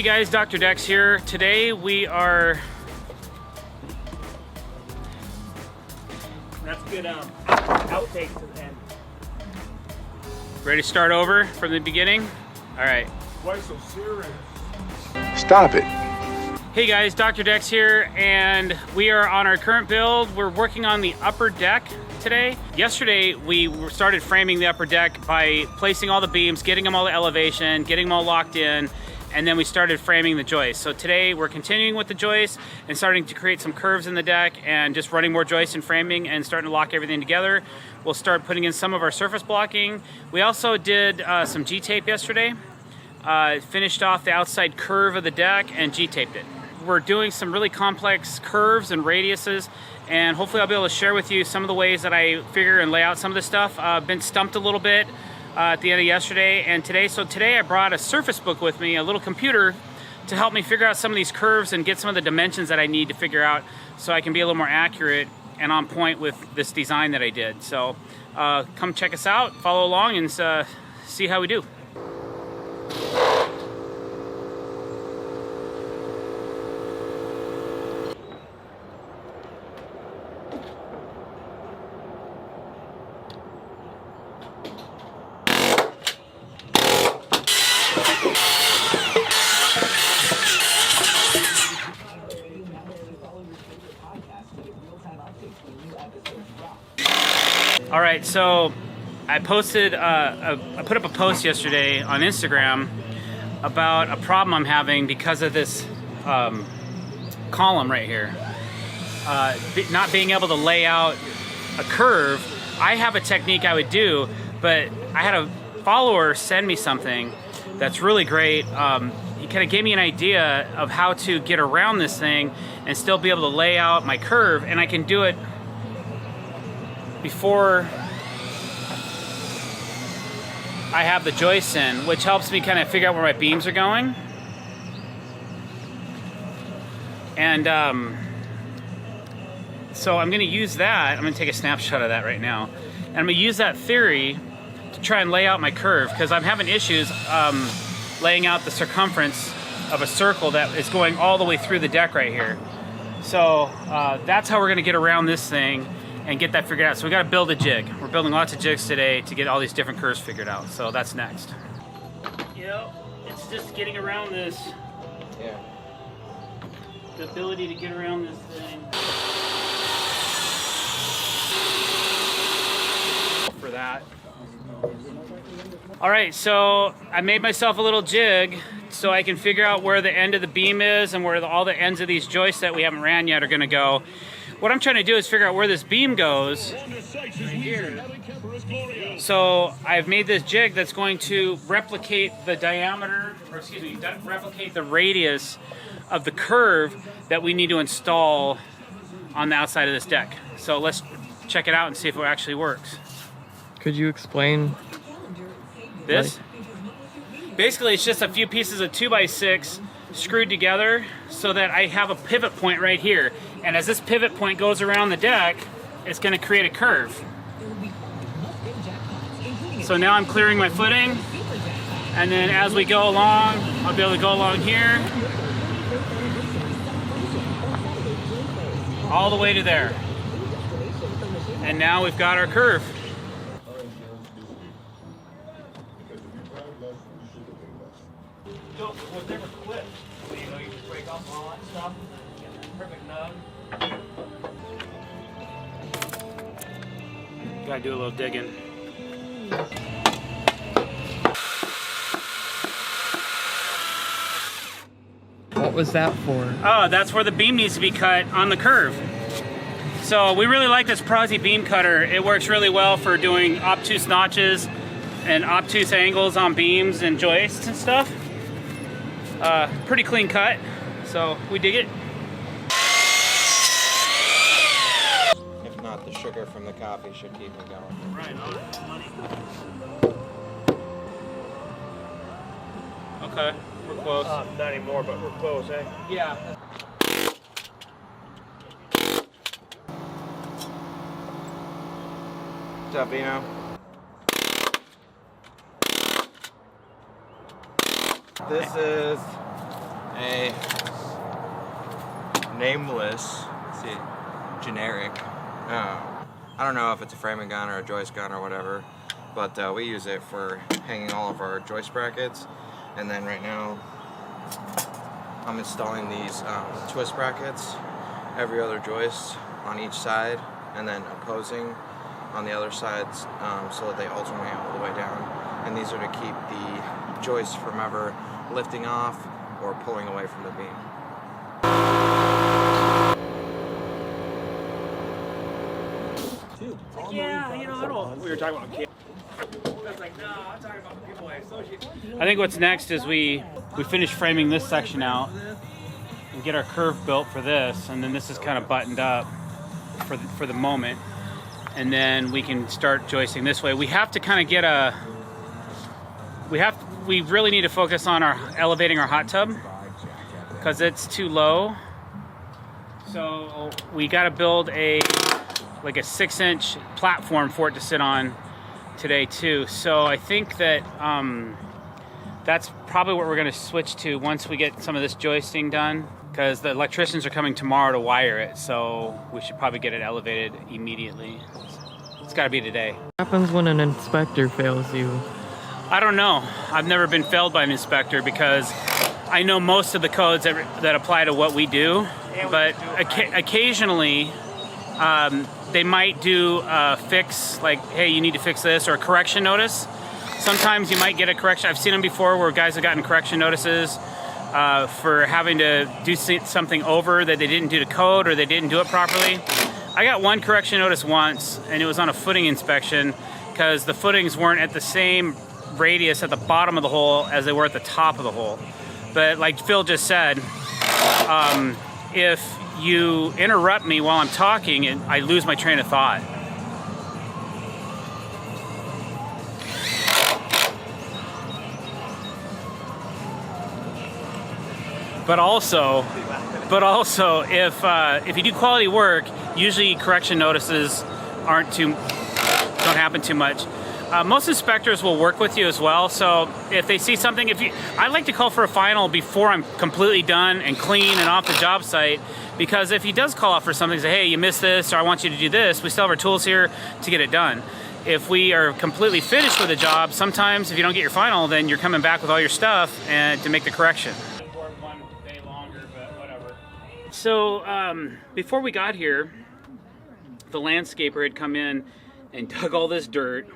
Hey guys, Dr. Decks here. Today we are... That's good outtake to the end. Ready to start over from the beginning? All right. Why so serious? Stop it. Hey guys, Dr. Decks here, and we are on our current build. We're working on the upper deck today. Yesterday, we started framing the upper deck by placing all the beams, getting them all to elevation, getting them all locked in, and then we started framing the joist. So today, we're continuing with the joist and starting to create some curves in the deck and just running more joists and framing and starting to lock everything together. We'll start putting in some of our surface blocking. We also did some G-tape yesterday. Finished off the outside curve of the deck and G-taped it. We're doing some really complex curves and radiuses, and hopefully I'll be able to share with you some of the ways that I figure and lay out some of this stuff. I've been stumped a little bit at the end of yesterday and today. So today I brought a surface book with me, a little computer, to help me figure out some of these curves and get some of the dimensions that I need to figure out so I can be a little more accurate and on point with this design that I did. So come check us out, follow along, and see how we do. All right, so I posted, I put up a post yesterday on Instagram about a problem I'm having because of this column right here. Not being able to lay out a curve. I have a technique I would do, but I had a follower send me something that's really great. He kind of gave me an idea of how to get around this thing and still be able to lay out my curve, and I can do it before I have the joists in, which helps me kind of figure out where my beams are going. And so I'm gonna use that. I'm gonna take a snapshot of that right now. And I'm gonna use that theory to try and lay out my curve, because I'm having issues laying out the circumference of a circle that is going all the way through the deck right here. So that's how we're gonna get around this thing and get that figured out. So we gotta build a jig. We're building lots of jigs today to get all these different curves figured out. So that's next. Yep, it's just getting around this. Yeah. The ability to get around this thing. For that. All right, so I made myself a little jig so I can figure out where the end of the beam is and where all the ends of these joists that we haven't ran yet are gonna go. What I'm trying to do is figure out where this beam goes right here. So I've made this jig that's going to replicate the diameter, or excuse me, replicate the radius of the curve that we need to install on the outside of this deck. So let's check it out and see if it actually works. Could you explain this? Basically, it's just a few pieces of 2x6 screwed together so that I have a pivot point right here. And as this pivot point goes around the deck, it's going to create a curve. So now I'm clearing my footing, and then as we go along, I'll be able to go along here, all the way to there. And now we've got our curve. We'll never quit. You know, you just break off all that stuff. Perfect nub. Gotta do a little digging. what was that for? Oh, that's where the beam needs to be cut on the curve. So we really like this Prezi beam cutter. It works really well for doing obtuse notches and obtuse angles on beams and joists and stuff. Pretty clean cut, so we dig it. If not, the sugar from the coffee should keep it going. Right on, money. Okay, we're close. Not anymore, but we're close, eh? Yeah. What's up, Vino? This is a nameless, let's see, generic. I don't know if it's a framing gun or a joist gun or whatever, but we use it for hanging all of our joist brackets. And then right now, I'm installing these twist brackets, every other joist on each side, and then opposing on the other sides, so that they alternate all the way down. And these are to keep the joist from ever lifting off or pulling away from the beam. Yeah, you know, I don't. We were talking about kids. I was like, no, I'm talking about the people I associate. I think what's next is we finish framing this section out and get our curve built for this, and then this is kind of buttoned up for the moment, and then we can start joisting this way. We have to kind of get a. We really need to focus on elevating our hot tub because it's too low. So we got to build like a 6-inch platform for it to sit on today too. So I think that that's probably what we're going to switch to once we get some of this joisting done, because the electricians are coming tomorrow to wire it, so we should probably get it elevated immediately. It's got to be today. What happens when an inspector fails you? I don't know. I've never been failed by an inspector because I know most of the codes that apply to what we do, but occasionally they might do a fix, like, hey, you need to fix this, or a correction notice. Sometimes you might get a correction. I've seen them before where guys have gotten correction notices for having to do something over that they didn't do to code, or they didn't do it properly. I got one correction notice once, and it was on a footing inspection because the footings weren't at the same radius at the bottom of the hole as they were at the top of the hole. But like Phil just said, if you interrupt me while I'm talking, and I lose my train of thought. But also, if you do quality work, usually correction notices don't happen too much. Most inspectors will work with you as well. So if they see something, I like to call for a final before I'm completely done and clean and off the job site, because if he does call out for something, say, hey, you missed this, or I want you to do this, we still have our tools here to get it done. If we are completely finished with the job, sometimes if you don't get your final, then you're coming back with all your stuff and to make the correction. So before we got here, the landscaper had come in and dug all this dirt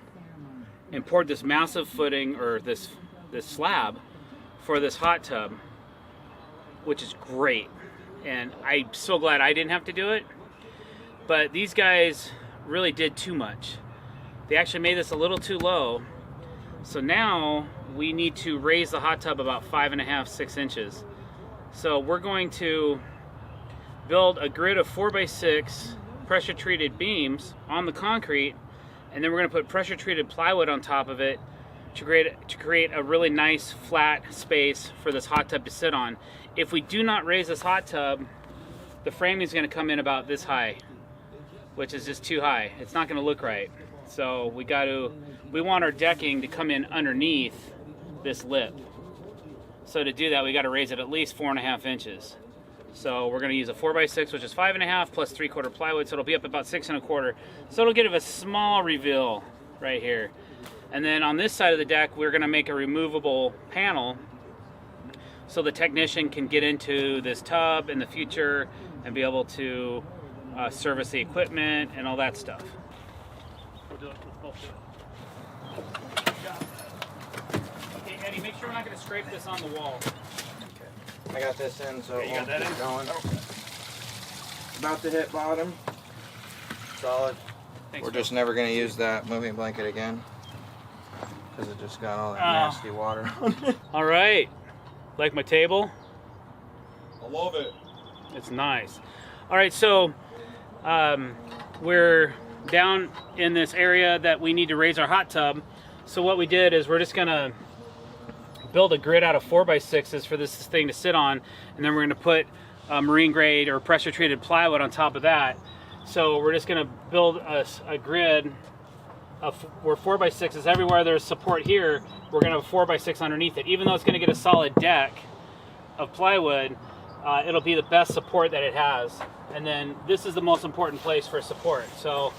and poured this massive footing, or this slab, for this hot tub, which is great. And I'm so glad I didn't have to do it. But these guys really did too much. They actually made this a little too low. So now we need to raise the hot tub about 5.5, 6 inches. So we're going to build a grid of 4x6 pressure treated beams on the concrete, and then we're going to put pressure treated plywood on top of it to create a really nice flat space for this hot tub to sit on. If we do not raise this hot tub, the framing is going to come in about this high, which is just too high. It's not going to look right. So we want our decking to come in underneath this lip. So to do that, we got to raise it at least 4.5 inches. So we're going to use a 4x6, which is 5.5 plus 3/4 plywood, so it'll be up about 6 1/4. So it'll give a small reveal right here. And then on this side of the deck, we're going to make a removable panel so the technician can get into this tub in the future and be able to service the equipment and all that stuff. We'll do it with both of it. Okay, Eddie, make sure we're not going to scrape this on the wall. I got this in, so Okay, you got that in? going. Okay. About to hit bottom. Solid. Thanks, We're Phil. just never going to use that moving blanket again, because it just got all that nasty water. All right. Like my table? I love it. It's nice. All right, so we're down in this area that we need to raise our hot tub. So what we did is we're just gonna build a grid out of 4x6s for this thing to sit on, and then we're gonna put marine grade or pressure treated plywood on top of that. So we're just gonna build a grid of where 4x6 is everywhere there's support here. We're gonna have a 4x6 underneath it. Even though it's gonna get a solid deck, of plywood, it'll be the best support that it has. And then this is the most important place for support. So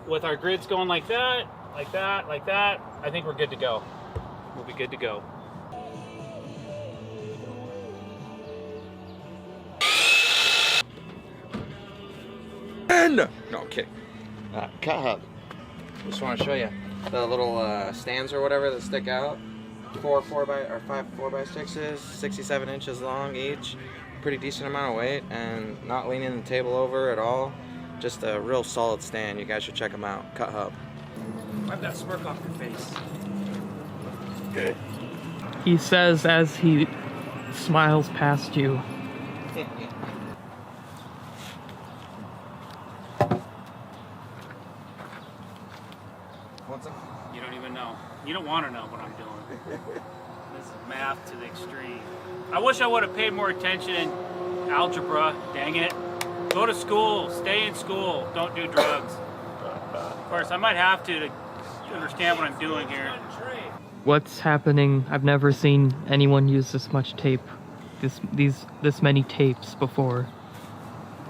with our grids going like that, like that, like that, I think we're good to go. We'll be good to go. No, kidding. Cut hub. Just want to show you the little stands or whatever that stick out. 5 4x6s, 67 inches long each. Pretty decent amount of weight and not leaning the table over at all. Just a real solid stand. You guys should check them out. Cut hub. Wipe that smirk off your face. Good. He says as he smiles past you. What's up? You don't even know. You don't want to know what I'm doing. This is math to the extreme. I wish I would have paid more attention in algebra. Dang it. Go to school. Stay in school. Don't do drugs. Of course, I might have to understand what I'm doing here. What's happening? I've never seen anyone use this much tape, this many tapes before.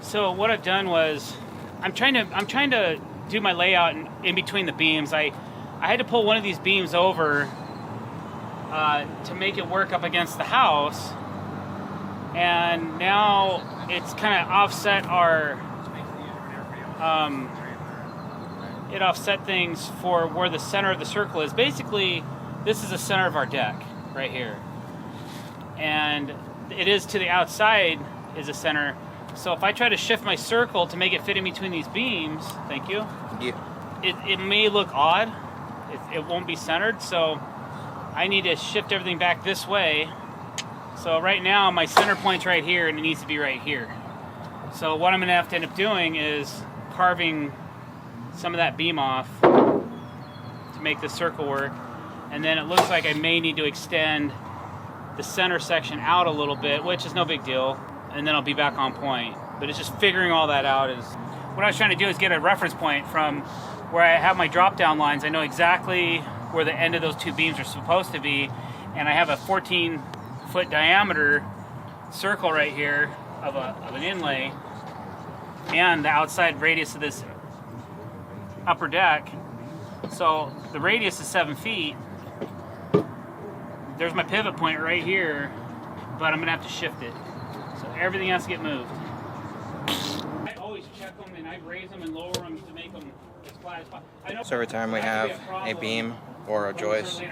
So what I've done was, I'm trying to do my layout in between the beams. I had to pull one of these beams over to make it work up against the house, and now it's kind of offset it offset things for where the center of the circle is. Basically, this is the center of our deck right here, and it is to the outside is the center. So if I try to shift my circle to make it fit in between these beams, thank you. Yeah. It may look odd. It won't be centered, so I need to shift everything back this way. So right now my center point's right here and it needs to be right here. So what I'm gonna have to end up doing is carving some of that beam off to make the circle work. And then it looks like I may need to extend the center section out a little bit, which is no big deal. And then I'll be back on point. But it's just figuring all that out. What I was trying to do is get a reference point from where I have my drop down lines. I know exactly where the end of those two beams are supposed to be. And I have a 14-foot diameter circle right here of an inlay, and the outside radius of this upper deck. So the radius is 7 feet. There's my pivot point right here, but I'm gonna have to shift it. So everything has to get moved. I always check them and I raise them and lower them to make them as flat as possible. So every time we have a beam or a joist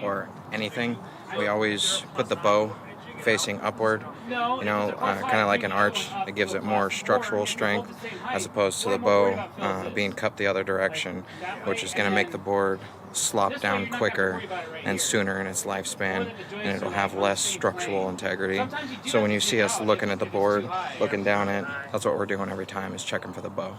or anything, we always put the bow facing upward, kind of like an arch. It gives it more structural strength as opposed to the bow being cut the other direction, which is going to make the board slop down quicker and sooner in its lifespan, and it'll have less structural integrity. So when you see us looking at the board, looking down it, that's what we're doing every time, is checking for the bow.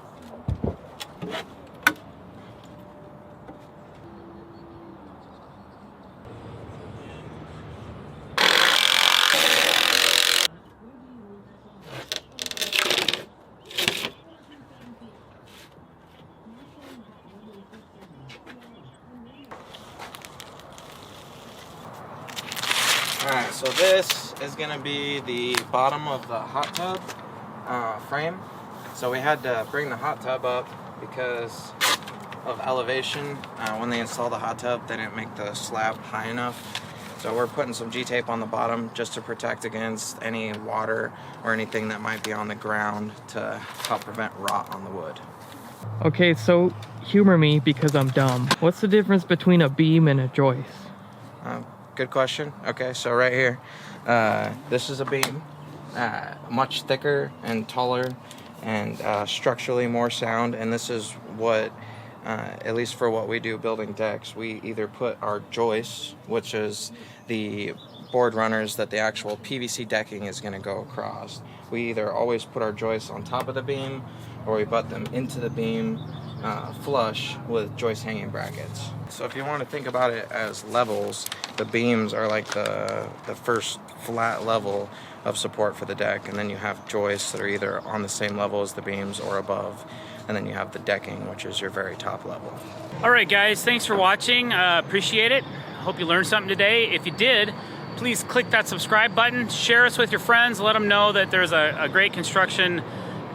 Alright, so this is going to be the bottom of the hot tub frame. So we had to bring the hot tub up because of elevation. When they installed the hot tub, they didn't make the slab high enough. So we're putting some G-tape on the bottom just to protect against any water or anything that might be on the ground to help prevent rot on the wood. Okay, so humor me because I'm dumb. What's the difference between a beam and a joist? Good question. Okay, so right here, this is a beam, much thicker and taller and structurally more sound, and this is what, at least for what we do building decks, we either put our joists, which is the board runners that the actual PVC decking is going to go across. We either always put our joists on top of the beam, or we butt them into the beam flush with joist hanging brackets. So if you want to think about it as levels, the beams are like the first flat level of support for the deck, and then you have joists that are either on the same level as the beams or above, and then you have the decking, which is your very top level. All right, guys, thanks for watching. Appreciate it. Hope you learned something today. If you did, please click that subscribe button. Share us with your friends. Let them know that there's a great construction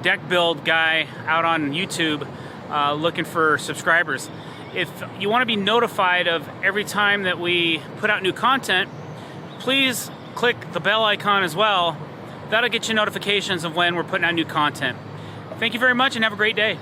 deck build guy out on YouTube looking for subscribers. If you want to be notified of every time that we put out new content, please click the bell icon as well. That'll get you notifications of when we're putting out new content. Thank you very much and have a great day.